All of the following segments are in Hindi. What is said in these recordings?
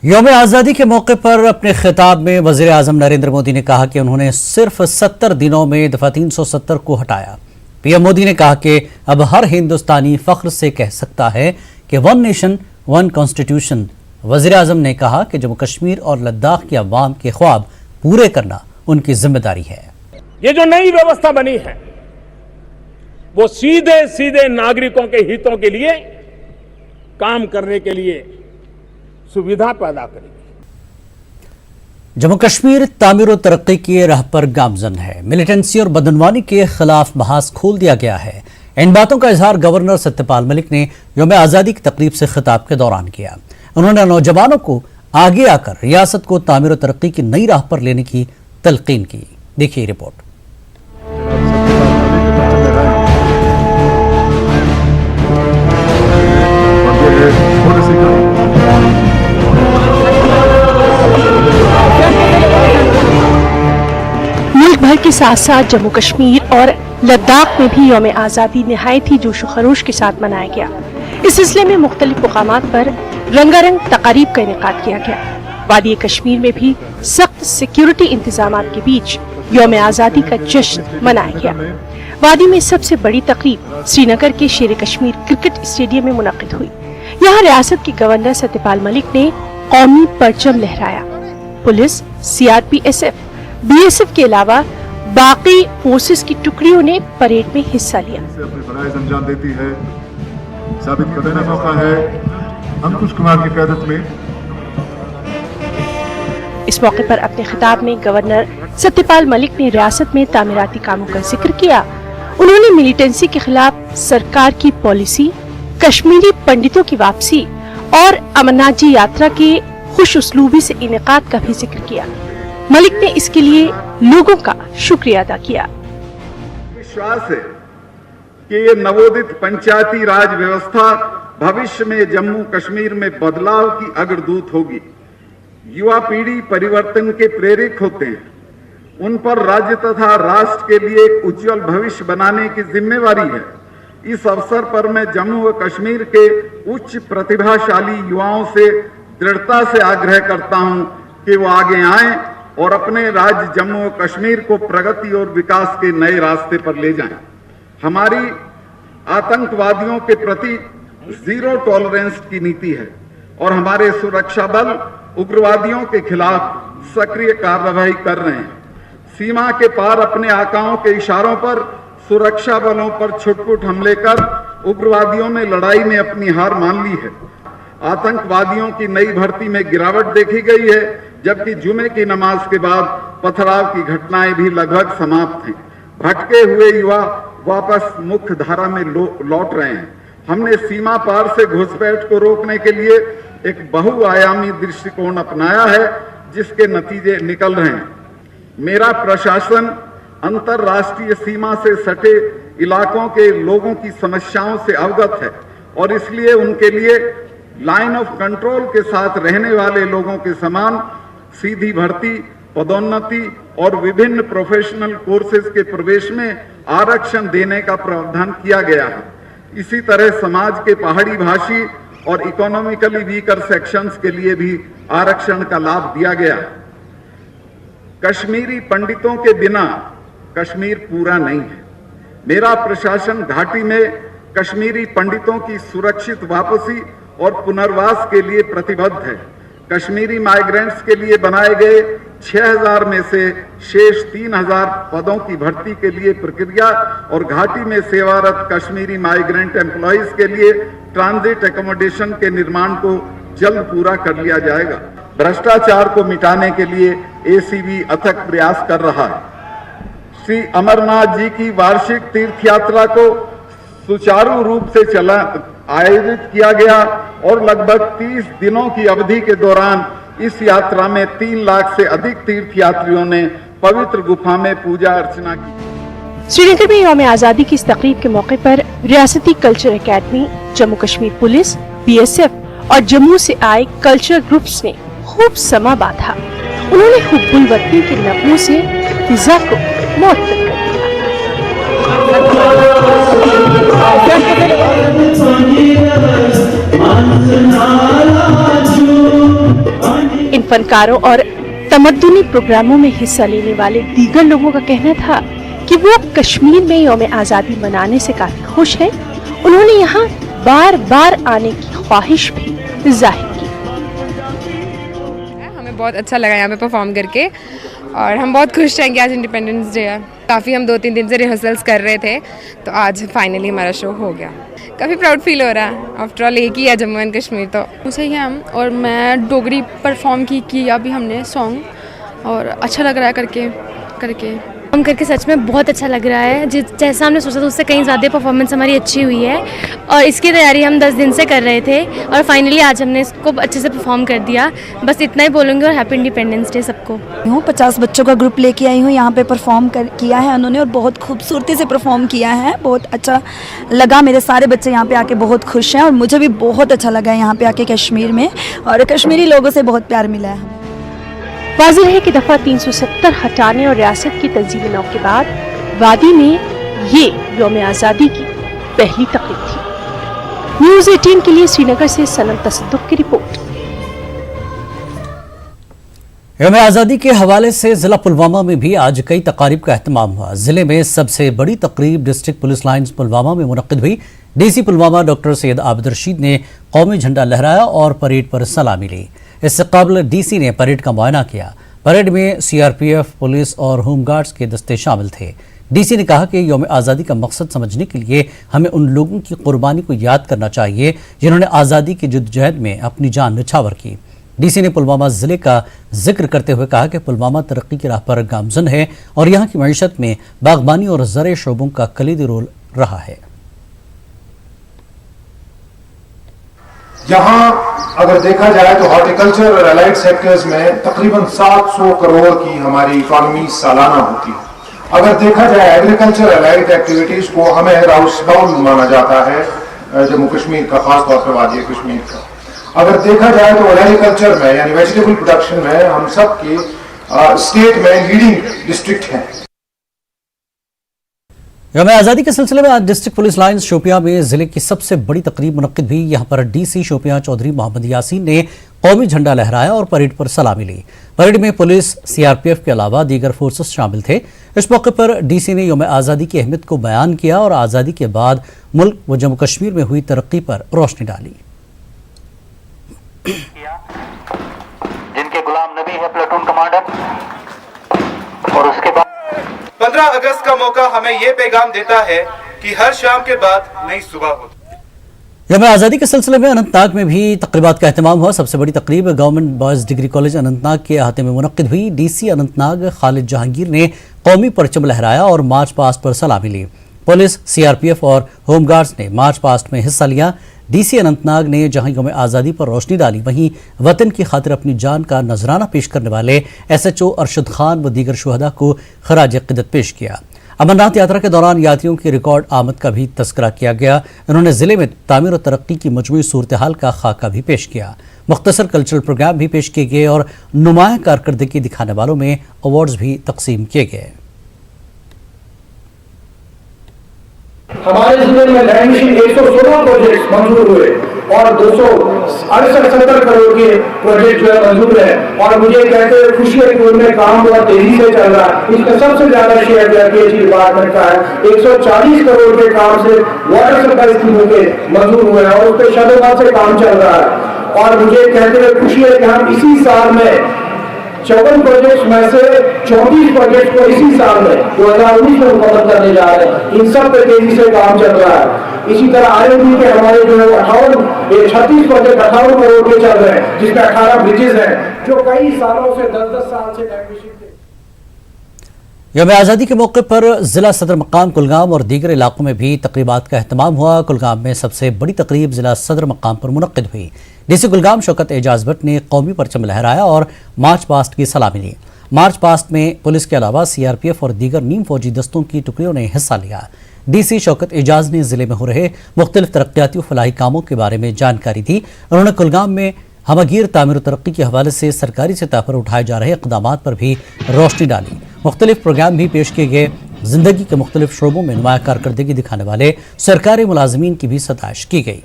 यौम आज़ादी के मौके पर अपने खिताब में वज़ीर आज़म नरेंद्र मोदी ने कहा कि उन्होंने सिर्फ 70 दिनों में दफ़ा 370 को हटाया। पीएम मोदी ने कहा कि अब हर हिंदुस्तानी फख्र से कह सकता है कि वन नेशन वन कॉन्स्टिट्यूशन। वज़ीर आज़म ने कहा कि जम्मू कश्मीर और लद्दाख के अवाम के ख्वाब पूरे करना उनकी जिम्मेदारी है। ये जो नई व्यवस्था बनी है वो सीधे सीधे नागरिकों के हितों के लिए काम करने के लिए सुविधा पैदा करेगी। जम्मू कश्मीर तामीर और तरक्की की राह पर गामजन है। मिलिटेंसी और बदनवानी के खिलाफ महाज खोल दिया गया है। इन बातों का इजहार गवर्नर सत्यपाल मलिक ने यौम आज़ादी की तकरीब से खिताब के दौरान किया। उन्होंने नौजवानों को आगे आकर रियासत को तामीर और तरक्की की नई राह पर लेने की तलकीन की। देखिए रिपोर्ट। मुल्क भर के साथ साथ जम्मू कश्मीर और लद्दाख में भी यौम आज़ादी निहायत ही जोश खरोश के साथ मनाया गया। इस सिलसिले में मुख्तलिफ मुकामात पर रंगारंग तकारीब का इनेकाद किया गया। वादी कश्मीर में भी सख्त सिक्योरिटी इंतजामात के बीच यौम आज़ादी का जश्न मनाया गया। वादी में सबसे बड़ी तकरीब श्रीनगर के शेर कश्मीर क्रिकेट स्टेडियम में मुनक्किद हुई। यहाँ रियासत के गवर्नर सत्यपाल मलिक ने कौमी परचम लहराया। पुलिस, CRPF, BSF के अलावा बाकी फोर्सेस की टुकड़ियों ने परेड में हिस्सा लिया। अपने फराइज अंजाम देती है, साबित करने का मौका है अंकुश कुमार की क़यादत में। इस मौके पर अपने खिताब में गवर्नर सत्यपाल मलिक ने रियासत में तामीराती कामों का जिक्र किया। उन्होंने मिलिटेंसी के खिलाफ सरकार की पॉलिसी, कश्मीरी पंडितों की वापसी और अमरनाथ जी यात्रा के खुश उसलूबी से इनेकाद का भी जिक्र किया। मलिक ने इसके लिए लोगों का शुक्रिया अदा किया। विश्वास है कि ये नवोदित पंचायती राज व्यवस्था भविष्य में जम्मू कश्मीर में बदलाव की अग्रदूत होगी। युवा पीढ़ी परिवर्तन के प्रेरक होते हैं। उन पर राज्य तथा राष्ट्र के लिए एक उज्जवल भविष्य बनाने की जिम्मेवारी है। इस अवसर पर मैं जम्मू व कश्मीर के उच्च प्रतिभाशाली युवाओं से दृढ़ता से आग्रह करता हूं कि वो आगे आएं और अपने राज्य जम्मू व कश्मीर को प्रगति और विकास के नए रास्ते पर ले जाएं। हमारी आतंकवादियों के प्रति जीरो टॉलरेंस की नीति है और हमारे सुरक्षा बल उग्रवादियों के खिलाफ सक्रिय कार्रवाई कर रहे हैं। सीमा के पार अपने आकाओं के इशारों पर सुरक्षा बलों पर छुटपुट हमले कर उग्रवादियों ने लड़ाई में अपनी हार मान ली है। आतंकवादियों की नई भर्ती में गिरावट देखी गई है, जबकि जुमे की नमाज के बाद पथराव की घटनाएं भी लगभग समाप्त हैं। भटके हुए युवा वापस मुख्य धारा में लौट रहे हैं। हमने सीमा पार से घुसपैठ को रोकने के लिए एक बहुआयामी दृष्टिकोण अपनाया है, जिसके नतीजे निकल रहे हैं। मेरा प्रशासन अंतर्राष्ट्रीय सीमा से सटे इलाकों के लोगों की समस्याओं से अवगत है और इसलिए उनके लिए लाइन ऑफ कंट्रोल के साथ रहने वाले लोगों के समान सीधी भर्ती, पदोन्नति और विभिन्न प्रोफेशनल कोर्सेज के प्रवेश में आरक्षण देने का प्रावधान किया गया है। इसी तरह समाज के पहाड़ी भाषी और इकोनॉमिकली वीकर सेक्शंस के लिए भी आरक्षण का लाभ दिया गया है। कश्मीरी पंडितों के बिना कश्मीर पूरा नहीं है। मेरा प्रशासन घाटी में कश्मीरी पंडितों की सुरक्षित वापसी और पुनर्वास के लिए प्रतिबद्ध है। कश्मीरी माइग्रेंट्स के लिए बनाए गए 6000 में से शेष 3000 पदों की भर्ती के लिए प्रक्रिया और घाटी में सेवारत कश्मीरी माइग्रेंट एम्प्लॉइज के लिए ट्रांजिट एकोमोडेशन के निर्माण को जल्द पूरा कर लिया जाएगा। भ्रष्टाचार को मिटाने के लिए ACB अथक प्रयास कर रहा है। श्री अमरनाथ जी की वार्षिक तीर्थ यात्रा को सुचारू रूप से आयोजित किया गया और लगभग 30 दिनों की अवधि के दौरान इस यात्रा में 3 लाख से अधिक तीर्थयात्रियों ने पवित्र गुफा में पूजा अर्चना की। श्रीनगर में यौम आज़ादी की इस तकरीब के मौके पर रियासती culture academy, Jammu Kashmir police, BSF और जम्मू से आए कल्चर ग्रुप्स ने खूब समा बांधा। उन्होंने हुब्बुल वतनी के नगमों से फिजा को मुअत्तर कर दिया। इन फनकारों और तमद्दुनी प्रोग्रामों में हिस्सा लेने वाले दीगर लोगों का कहना था कि वो कश्मीर में यौम आज़ादी मनाने से काफी खुश हैं। उन्होंने यहाँ बार बार आने की ख्वाहिश भी जाहिर की। हमें बहुत अच्छा लगा यहाँ पे परफॉर्म करके और हम बहुत खुश हैं कि आज इंडिपेंडेंस डे है। काफ़ी हम 2-3 दिन से रिहर्सल्स कर रहे थे, तो आज फाइनली हमारा शो हो गया। काफ़ी प्राउड फील हो रहा है। आफ्टर ऑल एक ही है जम्मू एंड कश्मीर, तो उसे ही हम और मैं डोगरी परफॉर्म किया भी हमने सॉन्ग, और अच्छा लग रहा है करके हम करके सच में बहुत अच्छा लग रहा है। जैसा हमने सोचा था उससे कहीं ज़्यादा परफॉर्मेंस हमारी अच्छी हुई है और इसकी तैयारी हम 10 दिन से कर रहे थे और फाइनली आज हमने इसको अच्छे से परफॉर्म कर दिया। बस इतना ही बोलूँगी और हैप्पी इंडिपेंडेंस डे सबको। 50 बच्चों का ग्रुप लेके आई हूँ, यहाँ पे परफॉर्म किया है उन्होंने और बहुत खूबसूरती से परफॉर्म किया है। बहुत अच्छा लगा, मेरे सारे बच्चे यहाँ पे आके बहुत खुश हैं और मुझे भी बहुत अच्छा लगा है यहाँ पे आके कश्मीर में, और कश्मीरी लोगों से बहुत प्यार मिला है। वाज़ेह है कि दफ़ा 370 हटाने और रियासत की तंजीम नौ के बाद वादी में ये यौम आज़ादी की पहली तकरीब थी। न्यूज़ 18 के लिए श्रीनगर से सनम तसद्दुक की रिपोर्ट। यौम आज़ादी के हवाले से जिला पुलवामा में भी आज कई तकारीब का एहतमाम हुआ। जिले में सबसे बड़ी तकरीब डिस्ट्रिक्ट पुलिस लाइन्स पुलवामा में मुनक्किद हुई। डीसी पुलवामा डॉक्टर सैयद आबिद रशीद ने कौमी झंडा लहराया और परेड पर सलामी ली। इससे कबल डीसी ने परेड का मुआयना किया। परेड में सीआरपीएफ, पुलिस और होमगार्ड्स के दस्ते शामिल थे। डीसी ने कहा कि यौम आज़ादी का मकसद समझने के लिए हमें उन लोगों की कुर्बानी को याद करना चाहिए जिन्होंने आज़ादी की जद्दोजहद में अपनी जान न्यौछावर की। डीसी ने पुलवामा जिले का जिक्र करते हुए कहा कि पुलवामा तरक्की की राह पर गामजन है और यहाँ की मईशत में बागबानी और ज़र शोबों का कलीदी रोल रहा है। यहाँ अगर देखा जाए तो हॉर्टिकल्चर और एलाइड सेक्टर्स में तकरीबन 700 करोड़ की हमारी इकोनॉमी सालाना होती है। अगर देखा जाए एग्रीकल्चर एलाइड एक्टिविटीज को हमें राउस बाउल माना जाता है जम्मू कश्मीर का, खासतौर पर वादी कश्मीर का। अगर देखा जाए तो एग्रीकल्चर में यानी वेजिटेबल प्रोडक्शन में हम सब की स्टेट में लीडिंग डिस्ट्रिक्ट हैं। यौम आज़ादी के सिलसिले में आज डिस्ट्रिक्ट पुलिस लाइन्स शोपियां में जिले की सबसे बड़ी तकरीब मुनक्किद हुई। यहाँ पर डीसी शोपियां चौधरी मोहम्मद यासीन ने कौमी झंडा लहराया और परेड पर सलामी ली। परेड में पुलिस, सीआरपीएफ के अलावा दीगर फोर्सेस शामिल थे। इस मौके पर डीसी ने यौम आज़ादी की अहमियत को बयान किया और आज़ादी के बाद मुल्क व जम्मू कश्मीर में हुई तरक्की पर रोशनी डाली। जिनके गुलाम नबी है प्लेटून कमांडर, और उसके बाद 15 अगस्त का मौका हमें यह पैगाम देता है कि हर शाम के बाद नई सुबह होती। यौम आज़ादी के सिलसिले में अनंतनाग में भी तकरीबात का एहतमाम हुआ। सबसे बड़ी तकरीब government boys degree college Anantnag के अहाते में मुनक्किद हुई। डीसी अनंतनाग खालिद जहांगीर ने कौमी परचम लहराया और मार्च पास्ट पर सलामी ली। पुलिस, सीआरपीएफ और होमगार्ड्स ने मार्च पास्ट में हिस्सा लिया। डीसी अनंतनाग ने जहां यौम आज़ादी पर रोशनी डाली, वहीं वतन की खातिर अपनी जान का नजराना पेश करने वाले SHO अरशद खान व दीगर शुहदा को खराज क़िदत पेश किया। अमरनाथ यात्रा के दौरान यात्रियों की रिकॉर्ड आमद का भी तस्करा किया गया। उन्होंने जिले में तामीर और तरक्की की मजमूई सूरत हाल का खाका भी पेश किया। मुख्तसर कल्चरल प्रोग्राम भी पेश किए गए और नुमाया कारकर्दगी दिखाने वालों में अवार्ड्स भी तकसीम किए गए। हमारे जिले में लैंड 116 प्रोजेक्ट मंजूर हुए और 268 करोड़ के प्रोजेक्ट जो है मंजूर है, और मुझे कहते हुए खुशी है कि उनमें काम बहुत तेजी से चल रहा है। इसका सबसे ज्यादा शेयर PhD डिपार्टमेंट का है। 140 करोड़ के काम से वाटर सप्लाई स्कीमों के मंजूर हुए हैं और उस पर शतभाग से काम चल रहा है। और मुझे कहते हुए खुशी है कि हम इसी साल में 54 प्रोजेक्ट्स में से 34 प्रोजेक्ट को इसी साल में 2019 में मुकम्मल करने जा रहे हैं। इन सब पे तेजी से काम चल रहा है। इसी तरह IOD के हमारे जो है 36 प्रोजेक्ट 58 करोड़ के चल रहे हैं, जिसमें 18 ब्रिजेस हैं जो कई सालों से 10-10 साल से लैंग्वेज थे। यौम आज़ादी के मौके पर जिला सदर मकाम कुलगाम और दीगर इलाकों में भी तकरीबात का एहतमाम हुआ। कुलगाम में सबसे बड़ी तकरीब जिला सदर मकाम पर मुनक्किद हुई। डीसी कुलगाम शौकत एजाज भट्ट ने कौमी परचम लहराया और मार्च पास्ट की सलामी ली। मार्च पास्ट में पुलिस के अलावा सीआरपीएफ और दीगर नीम फौजी दस्तों की टुकड़ियों ने हिस्सा लिया। डीसी शौकत एजाज ने जिले में हो रहे मुख्तलिफ तरक्याती और फलाही कामों के बारे में जानकारी दी। उन्होंने कुलगाम में हमगीर तामीर तरक्की के हवाले से सरकारी सतह पर उठाए जा रहे इक़दामात पर भी रोशनी डाली। मुख्तलिफ प्रोग्राम भी पेश किए गए। जिंदगी के मुख्तलिफ शोबों में नुमाया कारकर्दगी दिखाने वाले सरकारी मुलाजमीन की भी सताइश की गई।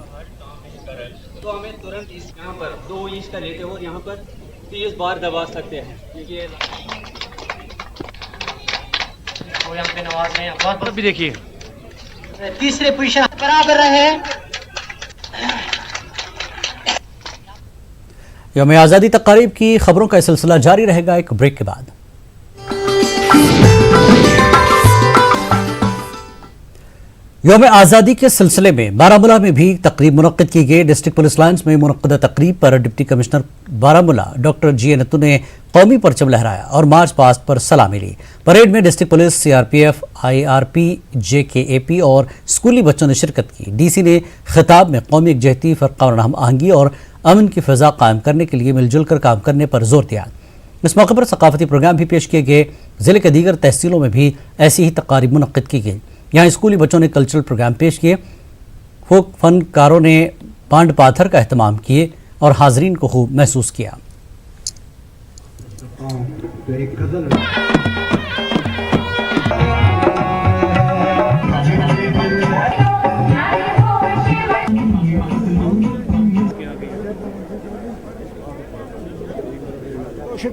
तो हमें तुरंत यहाँ पर 2 इंच का लेते हो और यहाँ पर 30 बार दबा सकते हैं। देखिए कोई हम पे नवाज नहीं, बहुत भी देखिए तीसरे पोजीशन बराबर रहे। यौम आज़ादी तक़रीब की खबरों का सिलसिला जारी रहेगा एक ब्रेक के बाद। यौम आज़ादी के सिलसिले में बारामूला में भी तकरीब मुनक्किद की गई। डिस्ट्रिक्ट पुलिस लाइन्स में मुनक्किदा तकरीब पर डिप्टी कमिश्नर बारामूला डॉक्टर जी नत्तू ने कौमी परचम लहराया और मार्च पास्ट पर सलामी ली। परेड में district police, CRPF, IRP, JKAP और स्कूली बच्चों ने शिरकत की। DC ने खिताब में कौमी यकजहती, फ़र्क़ा और हम आहंगी और अमन की फ़िज़ा कायम करने के लिए मिलजुल कर काम करने पर जोर दिया। इस मौके पर सकाफती प्रोग्राम भी पेश किए गए। ज़िले के दीगर तहसीलों में भी ऐसी ही तक़रीब मुनक्किद की गई। यहाँ स्कूली बच्चों ने कल्चरल प्रोग्राम पेश किए। फोक फनकारों ने पांड पाथर का एहतमाम किए और हाजरीन को खूब महसूस किया।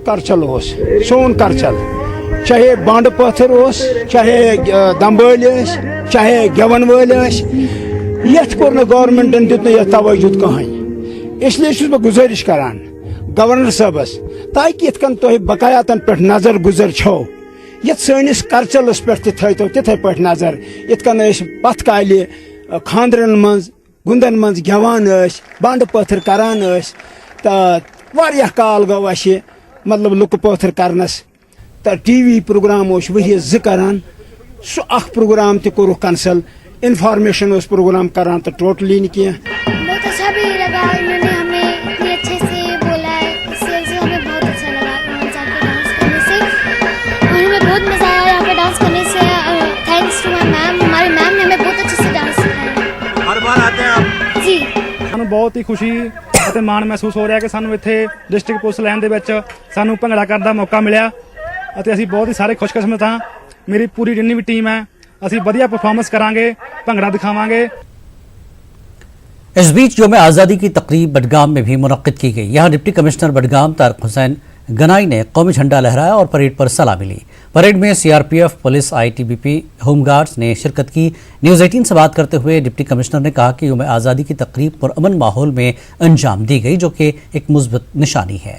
करचल ओस सोन करचल, चाहे बांड पत्थर ओस, चाहे दम्बल चाहे गेवन वल यथ कोर गवर्नमेंटन दित न तवज्जो कहीं। इसलिए छुस बह गुजारिश करान गवर्नर साहबस ताकि यथ कन तुह बकायातन पे नजर गुजर छो यथ सनिस करचलस पे थो तिथे पे नजर। यथ कन पथ काल खानदरन मज गुंदन मज गेवान बांड पत्थर करान तो वारिया काल गो अस मतलब लुक पत्थर करनस। तो TV प्रोग्राम वही ज करान सो अख प्रोग्राम ते कोरुख कैंसल। इन्फॉर्मेशन उस प्रोग्राम करान तो टोटली नहीं किया। बहुत अच्छा भी लगा, इन्होंने हमें इतने अच्छे से बोला है, इससे हमें बहुत अच्छा लगा वहाँ जाके डांस करने से और हमें बहुत मज़ा आया यहाँ पे डांस करने से। थैंक्स टू माय मैम, हमारी मैम ने हमें बहुत अच्छे से डांस सिखाया। हर बार आते हैं आप जी। ਸਾਨੂੰ ਬਹੁਤ ਹੀ ਖੁਸ਼ੀ ਅਤੇ ਮਾਣ ਮਹਿਸੂਸ ਹੋ ਰਿਹਾ ਕਿ ਸਾਨੂੰ ਇੱਥੇ ਡਿਸਟ੍ਰਿਕਟ ਪੁਲਿਸ ਲਾਈਨ ਦੇ ਵਿੱਚ ਸਾਨੂੰ ਭੰਗੜਾ ਕਰਨ ਦਾ ਮੌਕਾ ਮਿਲਿਆ ਅਤੇ ਅਸੀਂ ਬਹੁਤ ਹੀ ਸਾਰੇ ਖੁਸ਼ਕਿਸਮਤ ਹਾਂ। मेरी पूरी जितनी भी टीम है ਅਸੀਂ ਵਧੀਆ परफॉर्मेंस करांगे, भंगड़ा दिखावांगे। इस बीच यौम आज़ादी की तकरीब बडगाम में भी मुनक्किद की गई। यहाँ डिप्टी कमिश्नर बडगाम तारिक हुसैन गनाई ने कौमी झंडा लहराया और परेड पर सलामी ली। परेड में CRPF, पुलिस, ITBP, होमगार्ड्स ने शिरकत की। न्यूज़ 18 से बात करते हुए डिप्टी कमिश्नर ने कहा कि यौम आज़ादी की तकरीब पर अमन माहौल में अंजाम दी गई, जो कि एक मुस्बत निशानी है।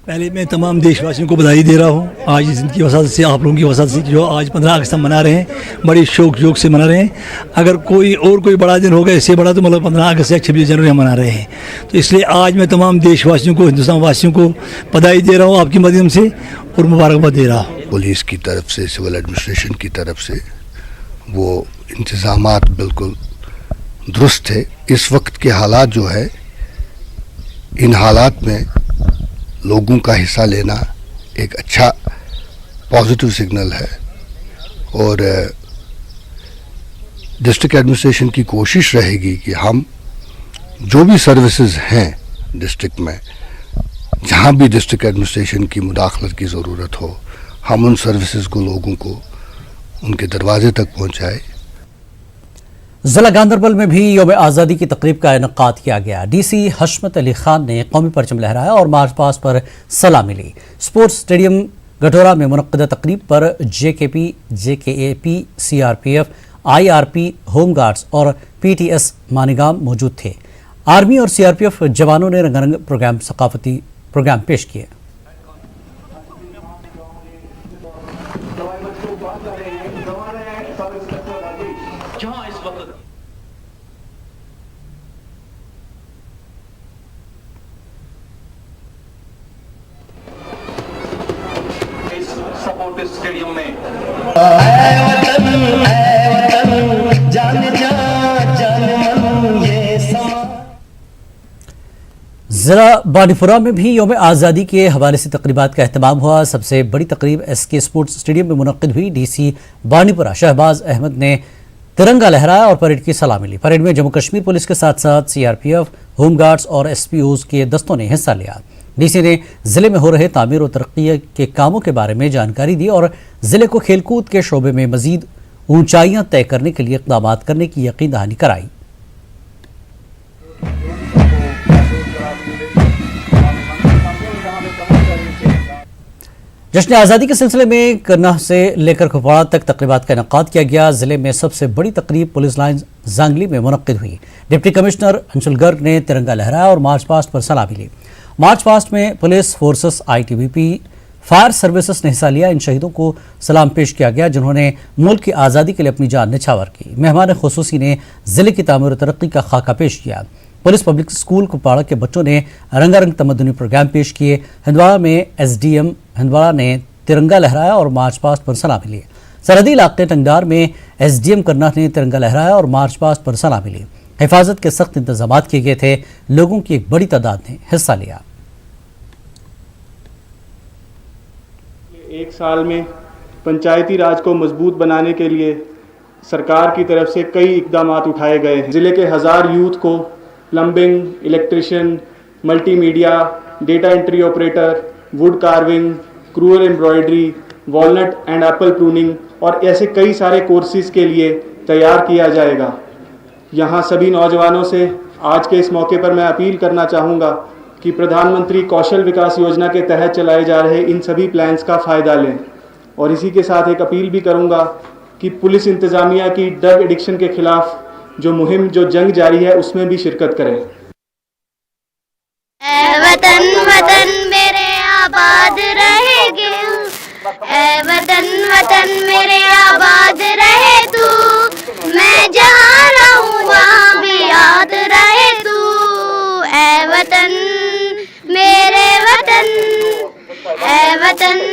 पहले मैं तमाम देशवासियों को बधाई दे रहा हूँ आज इनकी वसात से, आप लोगों की वसात से, जो आज 15 अगस्त हम मना रहे हैं, बड़ी शौक से मना रहे हैं। अगर कोई बड़ा दिन होगा इससे बड़ा तो मतलब 15 अगस्त या 26 जनवरी हम मना रहे हैं। तो इसलिए आज मैं तमाम देशवासियों को, हिंदुस्तान वासियों को बधाई दे रहा हूँ आपके माध्यम से और मुबारकबाद दे रहा हूँ। पुलिस की तरफ से, सिविल एडमिनिस्ट्रेशन की तरफ से वो इंतज़ामात बिल्कुल दुरुस्त है। इस वक्त के हालात जो है, इन हालात में लोगों का हिस्सा लेना एक अच्छा पॉजिटिव सिग्नल है और डिस्ट्रिक्ट एडमिनिस्ट्रेशन की कोशिश रहेगी कि हम जो भी सर्विसेज हैं डिस्ट्रिक्ट में, जहां भी डिस्ट्रिक्ट एडमिनिस्ट्रेशन की मुदाखलत की ज़रूरत हो, हम उन सर्विसेज को लोगों को उनके दरवाजे तक पहुंचाएं। जिला गांधरबल में भी यौम आज़ादी की तकरीब का इनकाद किया गया। DC हशमत अली खान ने कौमी परचम लहराया और मार्च पास्ट पर सलामी ली। स्पोर्ट्स स्टेडियम गठोरा में मुनक्किदा तकरीब पर JKP, JKAP, CRPF, IRP, home guards और PTS मानीगाम मौजूद थे। आर्मी और CRPF जवानों ने रंगारंग सकाफती प्रोग्राम पेश किए। स्टेडियम में ज़िला बानीपुरा में भी यौम आज़ादी के हवाले से तकरीबात का अहतमाम हुआ। सबसे बड़ी तकरीब SK स्पोर्ट्स स्टेडियम में मुनक्किद हुई। DC बानीपुरा शहबाज अहमद ने तिरंगा लहराया और परेड की सलामी ली। परेड में जम्मू कश्मीर पुलिस के साथ साथ CRPF, होमगार्ड्स और SPOs के दस्तों ने हिस्सा लिया। DC ने जिले में हो रहे तामीर और तरक्की के कामों के बारे में जानकारी दी और जिले को खेलकूद के शोबे में मजीद ऊंचाइयां तय करने के लिए इक़दाम करने की यकीन दहानी कराई। जश्न आज़ादी के सिलसिले में कन्नह से लेकर कुपवाड़ा तक तकरीबात का इनेकाद किया गया। जिले में सबसे बड़ी तकरीब पुलिस लाइन जांगली में मुनक्किद हुई। डिप्टी कमिश्नर अंशुल गर्ग ने तिरंगा लहराया और मार्च पास्ट पर सलामी ली। मार्च पास्ट में police forces, ITBP, fire services ने हिस्सा लिया। इन शहीदों को सलाम पेश किया गया जिन्होंने मुल्क की आज़ादी के लिए अपनी जान निछावर की। मेहमान खुसूसी ने जिले की तामीर और तरक्की का खाका पेश किया। पुलिस पब्लिक स्कूल कुपवाड़ा के बच्चों ने रंगारंग तमद्दुनी प्रोग्राम पेश किए। हिंदवाड़ा में SDM हिंदवाड़ा ने तिरंगा लहराया और मार्च पास्ट पर सलामी ली। सरहदी इलाके टंगडार में SDM कन्नह ने तिरंगा लहराया और मार्च पास्ट पर सलामी ली। हिफाजत के सख्त इंतजाम किए गए थे। लोगों की एक बड़ी तादाद ने हिस्सा लिया। एक साल में पंचायती राज को मजबूत बनाने के लिए सरकार की तरफ से कई इकदाम उठाए गए हैं। जिले के 1000 यूथ को plumbing, electrician, multimedia, data entry operator, wood carving, cruel embroidery, walnut and Apple pruning और ऐसे कई सारे कोर्सेज के लिए तैयार किया जाएगा। यहाँ सभी नौजवानों से आज के इस मौके पर मैं अपील करना चाहूँगा कि प्रधानमंत्री कौशल विकास योजना के तहत चलाए जा रहे इन सभी प्लान्स का फ़ायदा लें। और इसी के साथ एक अपील भी करूँगा कि पुलिस इंतज़ामिया की ड्रग एडिक्शन के खिलाफ जो मुहिम, जो जंग जारी है, उसमें भी शिरकत करें। वतन वतन मेरे आबाद रहेगे, वतन वतन मेरे आबाद रहे तू, मैं जहाँ रहूँ वहाँ भी याद रहे तू, ऐ वतन मेरे वतन, ऐ वतन।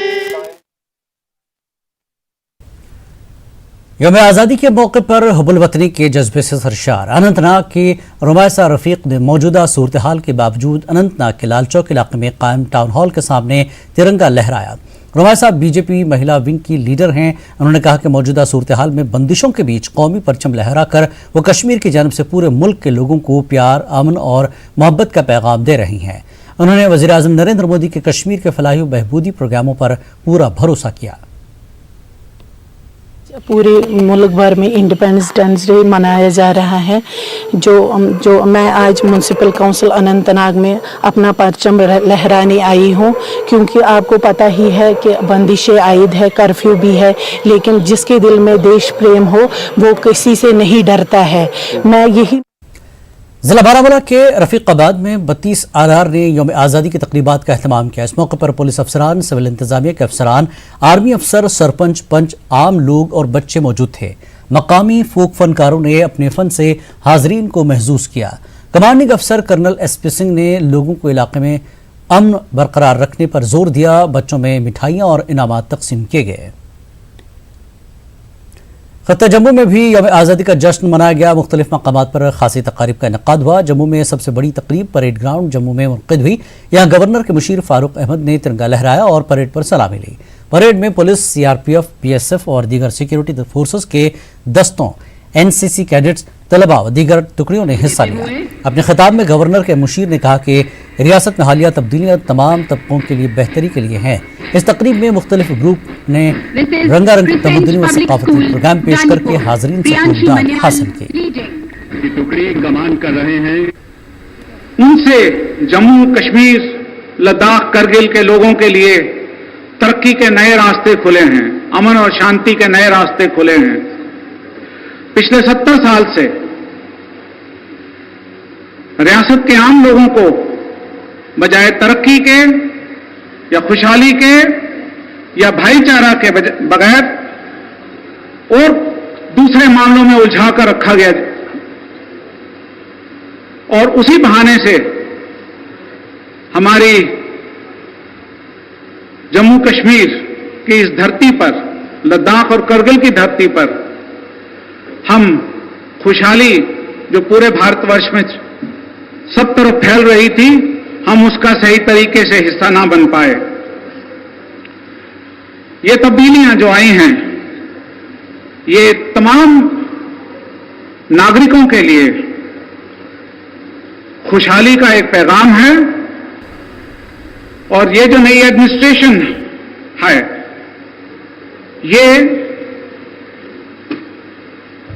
यौम आज़ादी के मौके पर हुब्बुल वतनी के जज्बे से सरशार अनंतनाग के रुमैसा रफीक ने मौजूदा सूरत हाल के बावजूद अनंतनाग के लाल चौक इलाके में कायम टाउन हॉल के सामने तिरंगा लहराया। रुमैसा BJP महिला विंग की लीडर हैं। उन्होंने कहा कि मौजूदा सूरत हाल में बंदिशों के बीच कौमी परचम लहराकर वो कश्मीर की जानब से पूरे मुल्क के लोगों को प्यार, अमन और मोहब्बत का पैगाम दे रही हैं। उन्होंने वज़ीर आज़म नरेंद्र मोदी के कश्मीर के फलाही और बहबूदी प्रोग्रामों पर पूरा भरोसा किया। पूरे मुल्क भर में इंडिपेंडेंस डे मनाया जा रहा है। जो मैं आज म्यूनसिपल काउंसिल अनंतनाग में अपना परचम लहराने आई हूँ, क्योंकि आपको पता ही है कि बंदिशें आयद है, कर्फ्यू भी है, लेकिन जिसके दिल में देश प्रेम हो वो किसी से नहीं डरता है। मैं यही जिला बारामूला के रफीकाबाद में 32 आर ने यौम आज़ादी की तकरीबात का एहतमाम किया। इस मौके पर पुलिस अफसरान, सिविल इंतजामिया के अफसरान, आर्मी अफसर, सरपंच, पंच, आम लोग और बच्चे मौजूद थे। मकामी फोक फनकारों ने अपने फन से हाजरीन को महसूस किया। कमांडिंग अफसर कर्नल SP सिंह ने लोगों को इलाके में अमन बरकरार रखने पर जोर दिया। बच्चों में मिठाइयाँ और इनामात तकसीम किए गए। खत्ता जम्मू में भी यौम आज़ादी का जश्न मनाया गया। मुख्तलिफ मकामात पर खासी तकारीब का इनेकाद हुआ। जम्मू में सबसे बड़ी तकरीब परेड ग्राउंड जम्मू में मुनक़िद हुई। यहाँ गवर्नर के मुशीर फारूक अहमद ने तिरंगा लहराया और परेड पर सलामी ली। परेड में पुलिस, CRPF, BSF और दीगर सिक्योरिटी फोर्सेस के दस्तों, NCC कैडेट्स, तलबा व दीगर टुकड़ियों ने हिस्सा लिया। अपने खिताब में गवर्नर के मुशीर ने कहा कि रियासत में हालिया तब्दीलियाँ तमाम तबकों के लिए बेहतरी के लिए हैं। इस तकरीब में मुख्तलिफ ग्रुप ने रंगारंग तमद्दुनी व सकाफती प्रोग्राम पेश करके हाजरीन से खुददाद हासिल की। टुकड़ी कमान कर रहे हैं, उनसे जम्मू कश्मीर, लद्दाख, करगिल के लोगों के लिए तरक्की के नए रास्ते खुले हैं, अमन और शांति के नए रास्ते खुले हैं। पिछले 70 साल से रियासत के आम लोगों को बजाय तरक्की के या खुशहाली के या भाईचारा के बगैर और दूसरे मामलों में उलझा कर रखा गया और उसी बहाने से हमारी जम्मू कश्मीर की इस धरती पर, लद्दाख और करगिल की धरती पर हम खुशहाली जो पूरे भारतवर्ष में सब तरफ फैल रही थी, हम उसका सही तरीके से हिस्सा ना बन पाए। ये तब्दीलियां जो आई हैं, ये तमाम नागरिकों के लिए खुशहाली का एक पैगाम है और ये जो नई एडमिनिस्ट्रेशन है, ये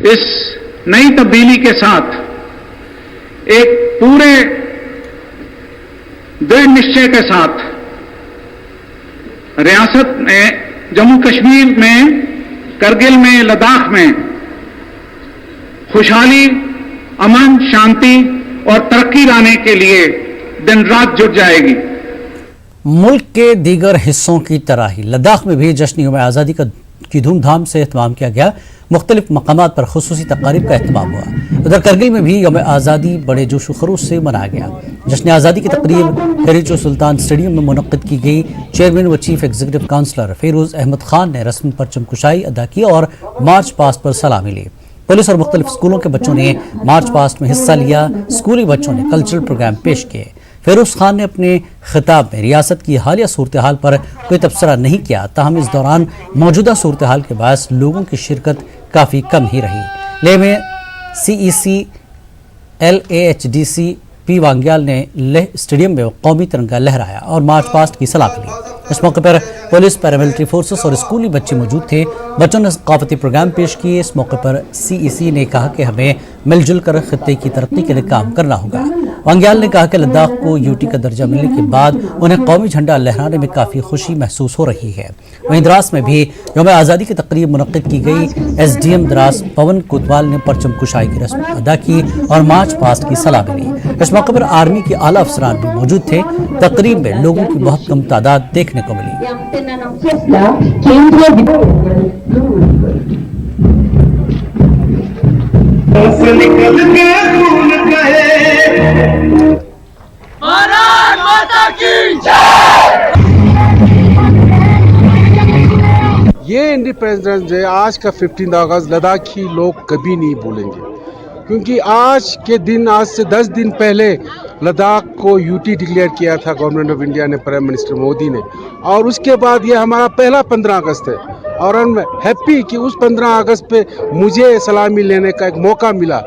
इस नई तब्दीली के साथ एक पूरे दृढ़ निश्चय के साथ रियासत में, जम्मू कश्मीर में, करगिल में, लद्दाख में खुशहाली, अमन, शांति और तरक्की लाने के लिए दिन रात जुट जाएगी। मुल्क के दीगर हिस्सों की तरह ही लद्दाख में भी जश्न-ए-यौम आज़ादी की धूमधाम से एहतमाम किया गया। मुख्तलिफ मकामात पर खुसूसी तकारीब का एहतमाम हुआ। उधर करगिल में भी यौम आज़ादी बड़े जोश व खरूश से मनाया गया। जश्न आज़ादी की तकरीब हेरिटेज सुल्तान स्टेडियम में मुनक्किद की गई। चेयरमैन व chief executive councillor Feroz Ahmed Khan ने रस्मी परचम कुशाई अदा की और मार्च पास्ट पर सलामी ली। पुलिस और मुख्तलिफ स्कूलों के बच्चों ने मार्च पास्ट में हिस्सा लिया। स्कूली बच्चों ने कल्चरल प्रोग्राम पेश किए। फेरोज खान ने अपने खिताब में रियासत की हालिया सूरत हाल पर कोई तबसरा नहीं किया, ताहम इस दौरान मौजूदा सूरत हाल के बायस लोगों की शिरकत काफ़ी कम ही रही। लेह में CEC LAHDC P वांग्याल ने लेह स्टेडियम में कौमी तिरंगा लहराया और मार्च पास्ट की सलामी ली। इस मौके पर पुलिस, पैरामिलिट्री फोर्सेस और स्कूली बच्चे मौजूद थे। बच्चों ने सकाफती प्रोग्राम पेश किए। इस मौके पर CEC ने कहा कि हमें मिलजुल कर खित्ते की तरक्की के लिए काम करना होगा। वांग्याल ने कहा कि लद्दाख को UT का दर्जा मिलने के बाद उन्हें कौमी झंडा लहराने में काफ़ी खुशी महसूस हो रही है। वहीं द्रास में भी यौम आज़ादी की तकरीब मुनक्किद की गई। SDM द्रास पवन कोतवाल ने परचम कुशाई की रस्म अदा की और मार्च पास्ट की सलामी ली। इस मौके पर आर्मी के आला अफसरान भी मौजूद थे। तकरीब में लोगों की बहुत कम तादाद देखने को मिली। ये इंडिपेंडेंस डे आज का 15 अगस्त लद्दाखी लोग कभी नहीं भूलेंगे, क्योंकि आज के दिन, आज से 10 दिन पहले लद्दाख को UT डिक्लेयर किया था गवर्नमेंट ऑफ इंडिया ने, प्राइम मिनिस्टर मोदी ने। और उसके बाद ये हमारा पहला 15 अगस्त है और हम हैप्पी कि उस 15 अगस्त पे मुझे सलामी लेने का एक मौका मिला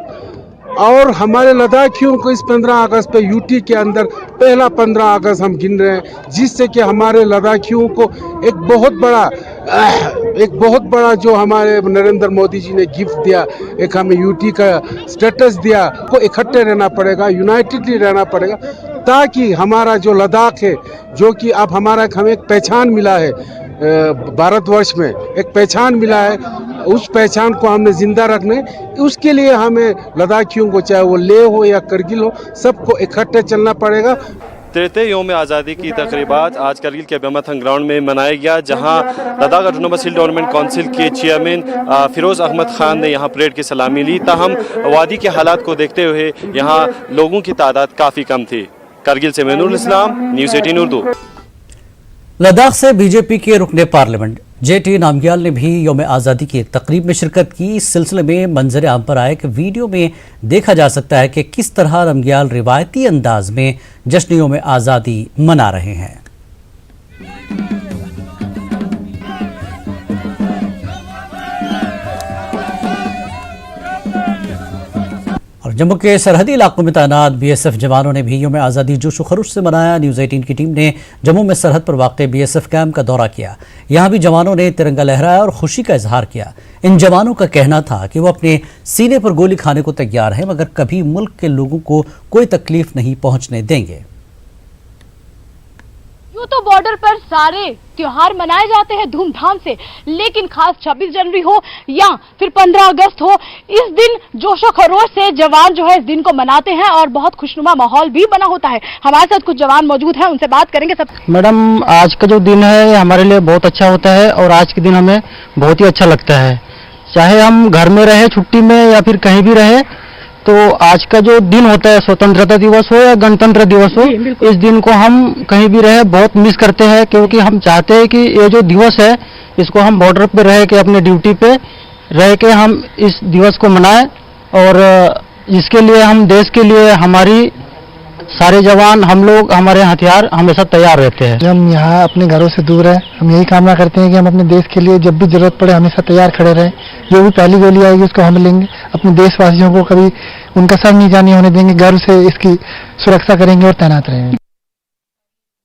और हमारे लद्दाखियों को इस 15 अगस्त पे UT के अंदर पहला 15 अगस्त हम गिन रहे हैं, जिससे कि हमारे लद्दाखियों को एक बहुत बड़ा जो हमारे नरेंद्र मोदी जी ने गिफ्ट दिया, एक हमें UT का स्टेटस दिया, को इकट्ठे रहना पड़ेगा, यूनाइटेडली रहना पड़ेगा, ताकि हमारा जो लद्दाख है, जो कि अब हमें एक पहचान मिला है भारतवर्ष में, एक पहचान मिला है, उस पहचान को हमने जिंदा रखने, उसके लिए हमें लद्दाखियों को, चाहे वो लेह हो या करगिल हो, सबको इकट्ठे चलना पड़ेगा। 33 यौम आज़ादी की तकरीबात आज करगिल के अब्यामथंग ग्राउंड में मनाया गया, जहां लद्दाख ऑटोनोमस हिल डेवलपमेंट काउंसिल के चेयरमैन फिरोज अहमद खान ने यहां परेड की सलामी ली। ताहम वादी के हालात को देखते हुए यहां लोगों की तादाद काफ़ी कम थी। करगिल से मैनुल इस्लाम, न्यूज़ 18 उर्दू। लद्दाख से बीजेपी के रुकने पार्लियामेंट JT नामग्याल ने भी यौम आज़ादी की एक तकरीब में शिरकत की। इस सिलसिले में मंजर आम पर आए कि वीडियो में देखा जा सकता है कि किस तरह नामग्याल रिवायती अंदाज में जश्न यौम आज़ादी मना रहे हैं। जम्मू के सरहदी इलाकों में तैनात BSF जवानों ने भी यौम आज़ादी जोश व खरूश से मनाया। न्यूज़ 18 की टीम ने जम्मू में सरहद पर वाक़े BSF कैंप का दौरा किया। यहाँ भी जवानों ने तिरंगा लहराया और खुशी का इजहार किया। इन जवानों का कहना था कि वो अपने सीने पर गोली खाने को तैयार हैं, मगर कभी मुल्क के लोगों को कोई तकलीफ नहीं पहुँचने देंगे। यूँ तो बॉर्डर पर सारे त्योहार मनाए जाते हैं धूमधाम से, लेकिन खास 26 जनवरी हो या फिर 15 अगस्त हो, इस दिन जोशो खरोश से जवान जो है इस दिन को मनाते हैं और बहुत खुशनुमा माहौल भी बना होता है। हमारे साथ कुछ जवान मौजूद हैं, उनसे बात करेंगे। सब मैडम, आज का जो दिन है हमारे लिए बहुत अच्छा होता है और आज के दिन हमें बहुत ही अच्छा लगता है। चाहे हम घर में रहे, छुट्टी में या फिर कहीं भी रहे, तो आज का जो दिन होता है, स्वतंत्रता दिवस हो या गणतंत्र दिवस हो, इस दिन को हम कहीं भी रहे बहुत मिस करते हैं, क्योंकि हम चाहते हैं कि ये जो दिवस है इसको हम बॉर्डर पे रह के, अपने ड्यूटी पे रह के हम इस दिवस को मनाएं और इसके लिए हम देश के लिए हमारी सारे जवान, हम लोग, हमारे हथियार हमेशा तैयार रहते हैं। हम यहाँ अपने घरों से दूर है, हम यही कामना करते हैं कि हम अपने देश के लिए जब भी जरूरत पड़े हमेशा तैयार खड़े रहें। जो भी पहली गोली आएगी उसको हम लेंगे, अपने देशवासियों को कभी उनका सर नीचा नहीं होने देंगे, गर्व से इसकी सुरक्षा करेंगे और तैनात रहेंगे।